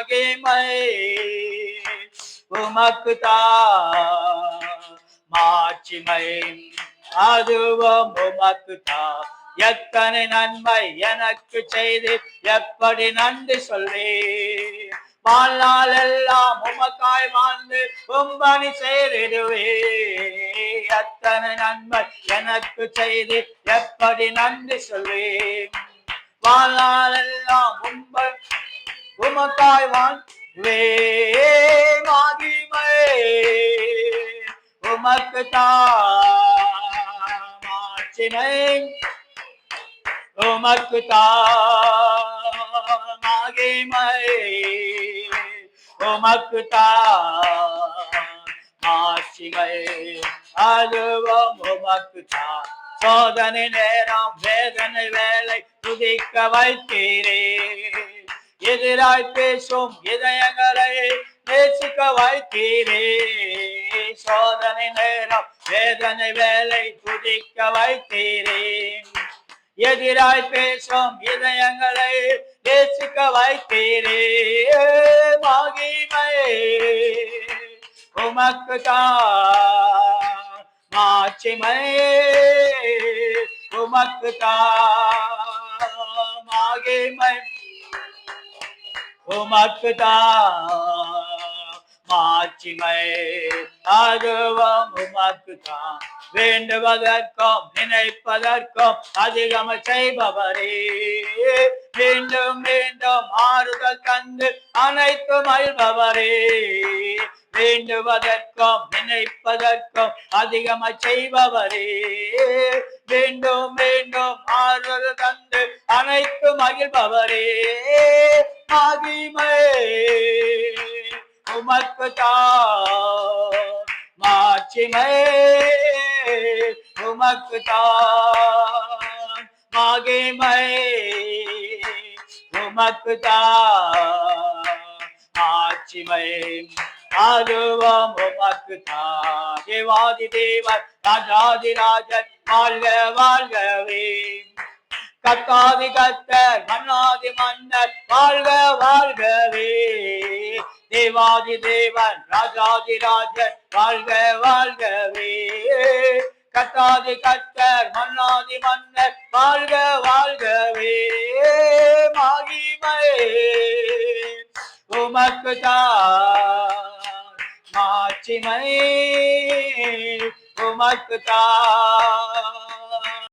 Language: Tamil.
மகிமை உமக்குத்தான், மாட்சிமை அதுவும் உமக்குத்தான். எத்தனை நன்மை எனக்கு செய்து எப்படி நன்றி சொல்லி, வாழ்நாள் எல்லாம் உமக்காய் வாழ்ந்து உம்பணி செய்திடுவே. எத்தனை நன்மை எனக்கு செய்து எப்படி நன்றி சொல்லி, வாழ்நாள் எல்லாம் உமக்காய் வாழ்வே. மகிமை உமக்குத்தான், மாட்சிமை உமக்குத்தான், மகிமை உமக்குத்தான், மாட்சிமை அதுவும் உமக்குத்தான். சோதனை நேரம் வேதனை வேலை துதிக்க வைத்தீரே, எதிராய் பேசும் இதயங்களை நேசிக்க வைத்தீரே. சோதனை நேரம் வேதனை வேலை துதிக்க வைத்தீரே, எதிராய் பேசும் இதயங்களை நேசிக்க வைத்தீரே. மகிமை உமக்குத்தான், மாட்சிமை உமக்குத்தான், மகிமை உமக்குத்தான், மாட்சிமை அதுவும் உமக்குத்தான். வேண்டுவதற்கும் நினைப்பதற்கும் அதிகம் செய்பவரே, மீண்டும் மீண்டும் ஆறுதல் தந்து அனைத்து மகிழ்பவரே. வேண்டுவதற்கும் நினைப்பதற்கும் அதிகம் செய்பவரே, மீண்டும் மீண்டும் ஆறுதல் தந்து அனைத்து மகிழ்பவரே. மகிமை உமக்குத்தான், மாட்சிமை உமக்குத்தான், மகிமை உமக்குத்தான், மாட்சிமை அதுவும் உமக்குத்தான். தேவாதி தேவன் ராஜாதி ராஜன் வாழ்க வாழ்கவே. கத்தாதி கத்தர் மன்னாதி மன்னர் வாழ்க வாழ்கவே. தேவாதி தேவன் ராஜாதி ராஜன் வாழ்க வாழ்கவே. கத்தாதி கத்தர் மன்னாதி மன்னர் வாழ்க வாழ்கவே. மகிமை உமக்குத்தான், மாட்சிமை உமக்குத்தான்,